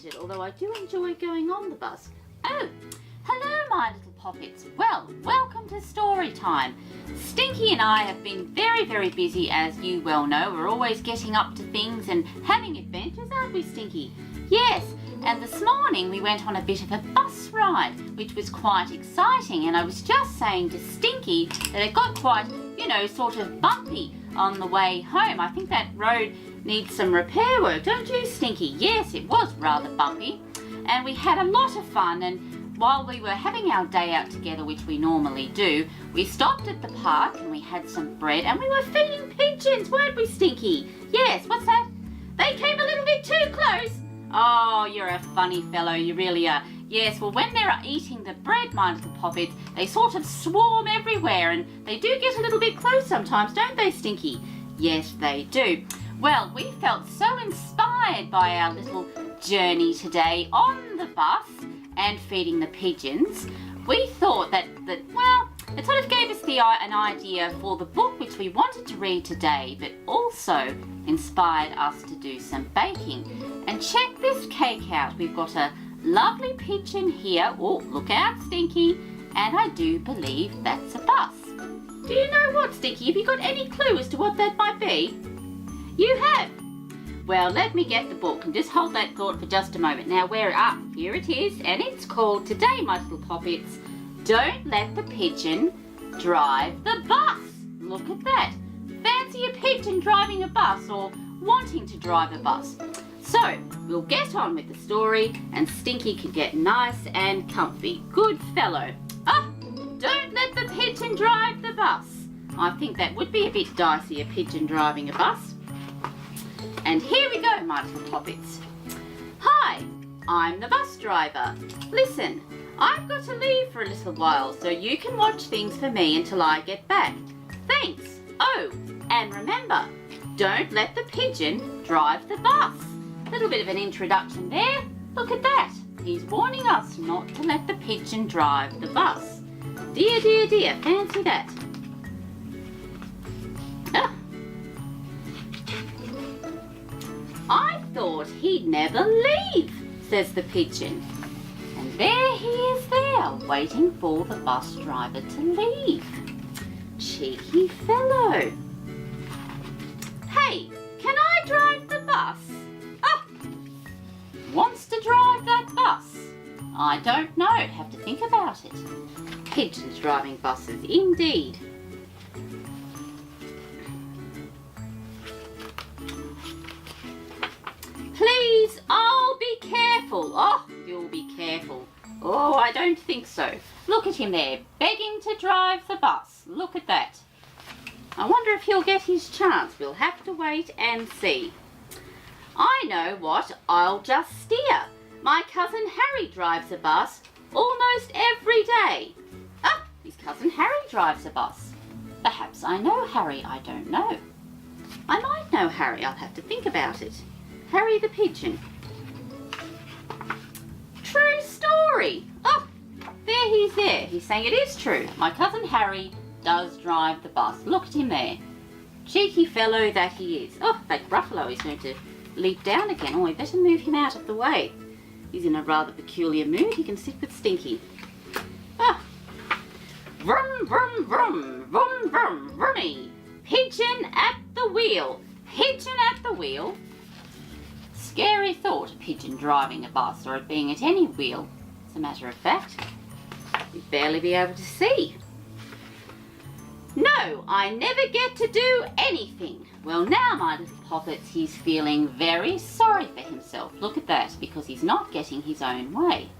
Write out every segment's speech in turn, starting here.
it, although I do enjoy going on the bus. Oh, hello my little poppets. Well, welcome to story time. Stinky and I have been very, very busy, as you well know. We're always getting up to things and having adventures, aren't we, Stinky? Yes, and this morning we went on a bit of a bus ride, which was quite exciting, and I was just saying to Stinky that it got quite, sort of bumpy on the way home. I think that road needs some repair work, don't you, Stinky? Yes, it was rather bumpy, and we had a lot of fun, and while we were having our day out together, which we normally do, we stopped at the park and we had some bread and we were feeding pigeons, weren't we, Stinky? Yes, what's that? They came a little bit too close. Oh, you're a funny fellow, you really are. Yes, well, when they're eating the bread, my little poppets, they sort of swarm everywhere and they do get a little bit close sometimes, don't they, Stinky? Yes, they do. Well, we felt so inspired by our little journey today on the bus and feeding the pigeons. We thought that it sort of gave us an idea for the book which we wanted to read today, but also inspired us to do some baking. And check this cake out. We've got a lovely pigeon here. Oh, look out, Stinky. And I do believe that's a bus. Do you know what, Stinky? Have you got any clue as to what that might be? You have? Well, let me get the book and just hold that thought for just a moment. Now, here it is, and it's called today, my little poppets, Don't Let the Pigeon Drive the Bus. Look at that. Fancy a pigeon driving a bus or wanting to drive a bus. So, we'll get on with the story and Stinky can get nice and comfy. Good fellow. Don't let the pigeon drive the bus. I think that would be a bit dicey, a pigeon driving a bus. And here we go, my little poppets. Hi, I'm the bus driver. Listen, I've got to leave for a little while, so you can watch things for me until I get back. Thanks. Oh, and remember, don't let the pigeon drive the bus. A little bit of an introduction there. Look at that. He's warning us not to let the pigeon drive the bus. Dear, dear, dear, fancy that. I thought he'd never leave, says the pigeon. And there he is there, waiting for the bus driver to leave. Cheeky fellow. Hey, can I drive the bus? Wants to drive that bus? I don't know, have to think about it. Pigeons driving buses, indeed. Please, I'll be careful. Oh, you'll be careful. Oh, I don't think so. Look at him there, begging to drive the bus. Look at that. I wonder if he'll get his chance. We'll have to wait and see. I know what, I'll just steer. My cousin Harry drives a bus almost every day. His cousin Harry drives a bus. Perhaps I know Harry, I don't know. I might know Harry, I'll have to think about it. Harry the pigeon. True story. There he's there. He's saying it is true. My cousin Harry does drive the bus. Look at him there. Cheeky fellow that he is. That Ruffalo is going to leap down again. We better move him out of the way. He's in a rather peculiar mood. He can sit with Stinky. Vroom, vroom, vroom, vroom, vroom, vroomy. Pigeon at the wheel. Pigeon at the wheel. Scary thought, a pigeon driving a bus, or it being at any wheel. As a matter of fact, you'd barely be able to see. No, I never get to do anything. Well, now, my little poppets, he's feeling very sorry for himself. Look at that, because he's not getting his own way.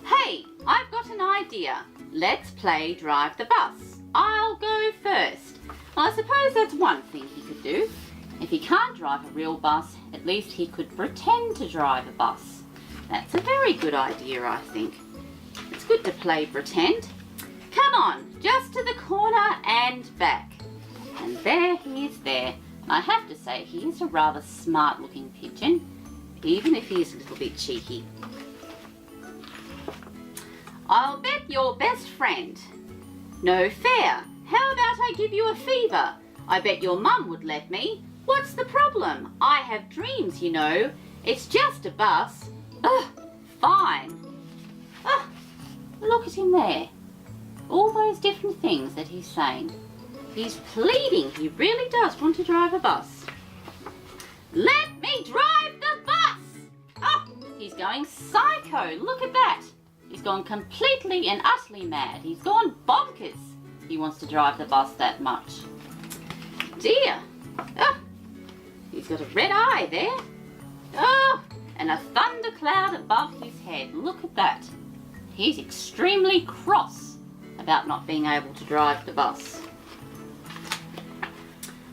Hey, I've got an idea. Let's play drive the bus. I'll go first. Well, I suppose that's one thing he could do. If he can't drive a real bus, at least he could pretend to drive a bus. That's a very good idea, I think. It's good to play pretend. Come on, just to the corner and back. And there he is there. And I have to say, he is a rather smart-looking pigeon, even if he is a little bit cheeky. I'll bet your best friend. No fair. How about I give you a fever? I bet your mum would let me. What's the problem? I have dreams, you know. It's just a bus. Ugh, fine. Ah, look at him there. All those different things that he's saying. He's pleading. He really does want to drive a bus. Let me drive the bus! Oh, he's going psycho. Look at that. He's gone completely and utterly mad. He's gone bonkers. He wants to drive the bus that much. Dear. Oh, he's got a red eye there. Oh, and a thundercloud above his head. Look at that. He's extremely cross about not being able to drive the bus.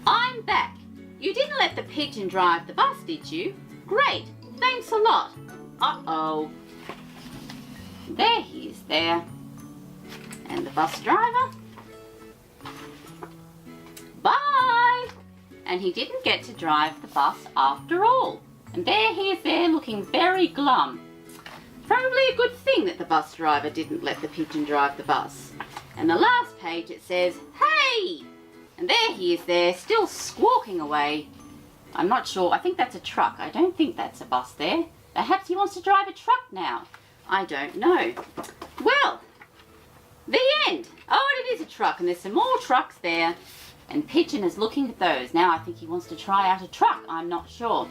I'm back. You didn't let the pigeon drive the bus, did you? Great. Thanks a lot. Uh-oh. There he is there. And the bus driver. Bye! And he didn't get to drive the bus after all. And there he is there looking very glum. Probably a good thing that the bus driver didn't let the pigeon drive the bus. And the last page it says, hey! And there he is there, still squawking away. I'm not sure. I think that's a truck. I don't think that's a bus there. Perhaps he wants to drive a truck now. I don't know. Well, the end. Oh, and it is a truck, and there's some more trucks there. And Pigeon is looking at those. Now I think he wants to try out a truck. I'm not sure.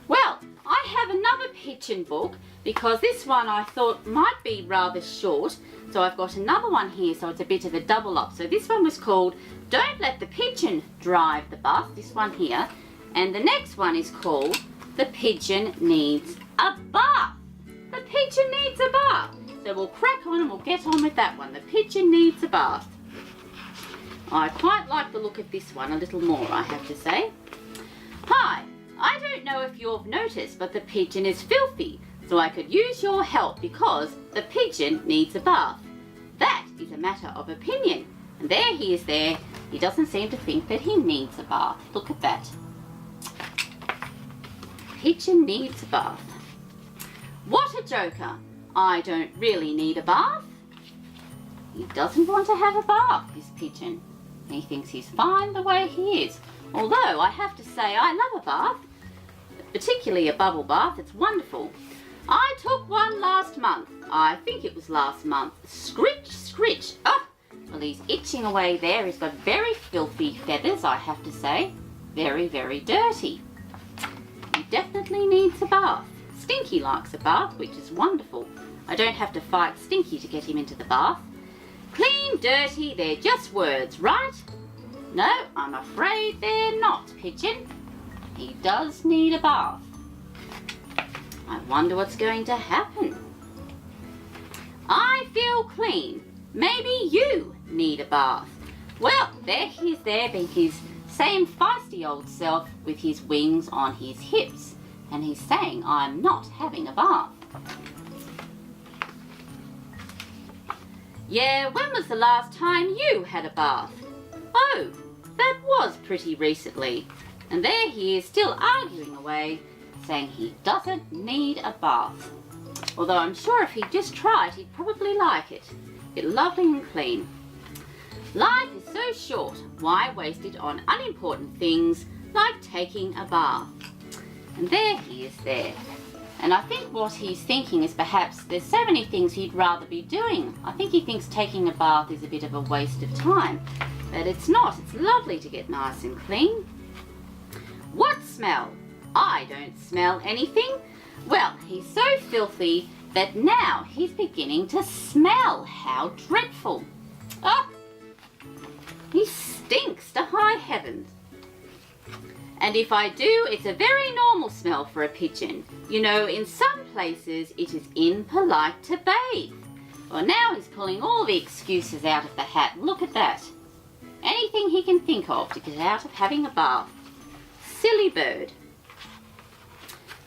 Well, I have another pigeon book because this one I thought might be rather short. So I've got another one here, so it's a bit of a double up. So this one was called Don't Let the Pigeon Drive the Bus, this one here. And the next one is called The Pigeon Needs a Bath. The pigeon needs a bath. So we'll crack on and we'll get on with that one. The pigeon needs a bath. I quite like the look of this one a little more, I have to say. Hi, I don't know if you've noticed, but the pigeon is filthy. So I could use your help because the pigeon needs a bath. That is a matter of opinion. And there he is there. He doesn't seem to think that he needs a bath. Look at that. Pigeon needs a bath. What a joker. I don't really need a bath. He doesn't want to have a bath, this pigeon. He thinks he's fine the way he is. Although I have to say I love a bath, particularly a bubble bath. It's wonderful. I took one last month. I think it was last month. Scritch, scritch. Oh, well, he's itching away there. He's got very filthy feathers, I have to say. Very, very dirty. He definitely needs a bath. Stinky likes a bath, which is wonderful. I don't have to fight Stinky to get him into the bath. Clean, dirty, they're just words, right? No, I'm afraid they're not, Pigeon. He does need a bath. I wonder what's going to happen. I feel clean. Maybe you need a bath. Well, there he is there being his same feisty old self with his wings on his hips. And he's saying, I'm not having a bath. Yeah, when was the last time you had a bath? Oh, that was pretty recently. And there he is still arguing away, saying he doesn't need a bath. Although I'm sure if he just tried, he'd probably like it. Get lovely and clean. Life is so short. Why waste it on unimportant things like taking a bath? And there he is there. And I think what he's thinking is perhaps there's so many things he'd rather be doing. I think he thinks taking a bath is a bit of a waste of time. But it's not. It's lovely to get nice and clean. What smell? I don't smell anything. Well, he's so filthy that now he's beginning to smell. How dreadful. Oh, he stinks to high heavens. And if I do, it's a very normal smell for a pigeon. You know, in some places it is impolite to bathe. Well, now he's pulling all the excuses out of the hat. Look at that. Anything he can think of to get out of having a bath. Silly bird.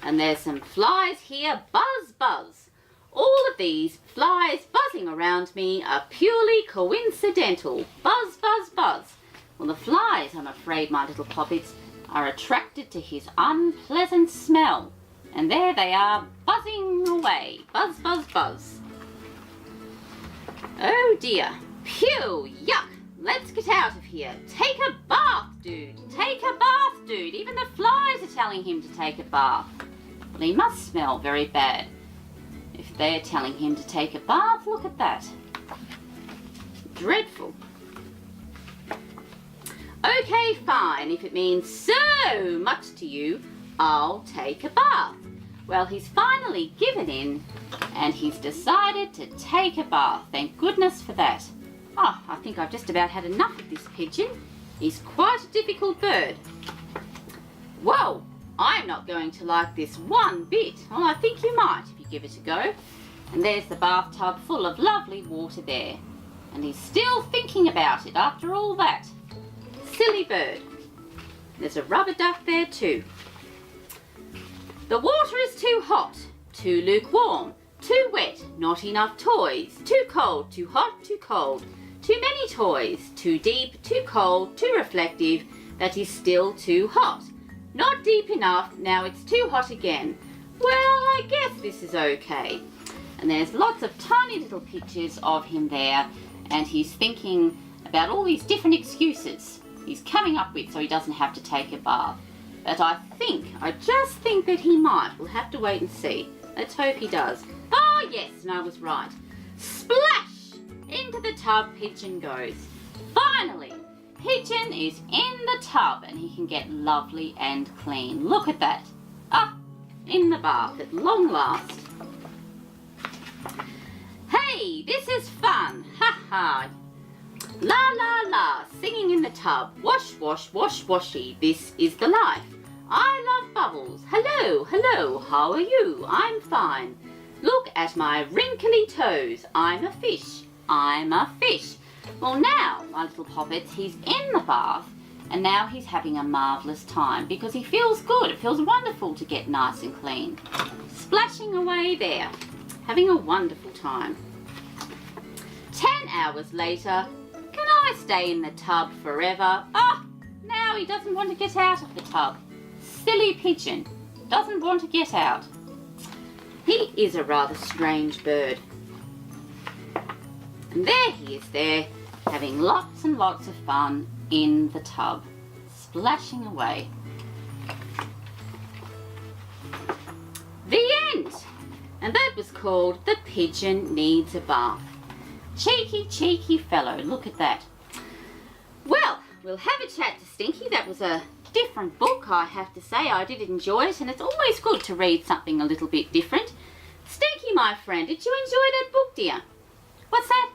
And there's some flies here. Buzz, buzz. All of these flies buzzing around me are purely coincidental. Buzz, buzz, buzz. Well, the flies, I'm afraid, my little poppets, are attracted to his unpleasant smell. And there they are, buzzing away. Buzz, buzz, buzz. Oh dear. Phew, yuck. let's get out of here. Take a bath, dude. Take a bath, dude. Even the flies are telling him to take a bath. Well, he must smell very bad. If they're telling him to take a bath, look at that. Dreadful. Okay, fine. If it means so much to you, I'll take a bath. Well, he's finally given in and he's decided to take a bath. Thank goodness for that. Oh, I think I've just about had enough of this pigeon. He's quite a difficult bird. Whoa, I'm not going to like this one bit. Well, I think you might if you give it a go. And there's the bathtub full of lovely water there. And he's still thinking about it after all that. Silly bird. There's a rubber duck there too. The water is too hot, too lukewarm, too wet, not enough toys, too cold, too hot, too cold, too many toys, too deep, too cold, too reflective, that is still too hot. Not deep enough, now it's too hot again. Well, I guess this is okay. And there's lots of tiny little pictures of him there, and he's thinking about all these different excuses he's coming up with so he doesn't have to take a bath. But I just think that he might. We'll have to wait and see. Let's hope he does. Oh yes, and I was right. Splash! Into the tub Pigeon goes. Finally, Pigeon is in the tub and he can get lovely and clean. Look at that. Ah, in the bath at long last. Hey, this is fun. Ha ha. La la la, singing in the tub. Wash, wash, wash, washy. This is the life. I love bubbles. Hello, hello, how are you? I'm fine. Look at my wrinkly toes. I'm a fish. I'm a fish. Well now, my little poppets, he's in the bath and now he's having a marvellous time because he feels good. It feels wonderful to get nice and clean. Splashing away there, having a wonderful time. 10 hours later, can I stay in the tub forever? Ah, now he doesn't want to get out of the tub. Silly pigeon, doesn't want to get out. He is a rather strange bird. And there he is there, having lots and lots of fun in the tub, splashing away. The end! And that was called The Pigeon Needs a Bath. Cheeky, cheeky fellow, look at that. Well, we'll have a chat to Stinky. That was a different book, I have to say. I did enjoy it, and it's always good to read something a little bit different. Stinky, my friend, did you enjoy that book, dear? What's that?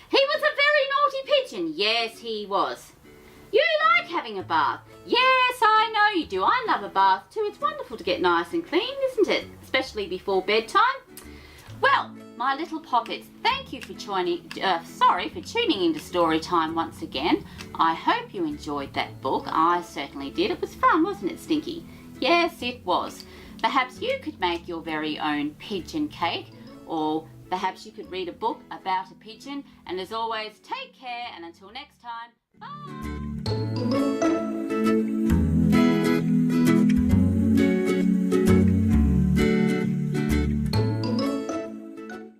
He was a very naughty pigeon. Yes, he was. You like having a bath? Yes, I know you do. I love a bath too. It's wonderful to get nice and clean, isn't it? Especially before bedtime. Well, my little poppets, thank you for tuning into Story Time once again. I hope you enjoyed that book. I certainly did. It was fun, wasn't it, Stinky? Yes, it was. Perhaps you could make your very own pigeon cake, or perhaps you could read a book about a pigeon. And as always, take care, and until next time, bye!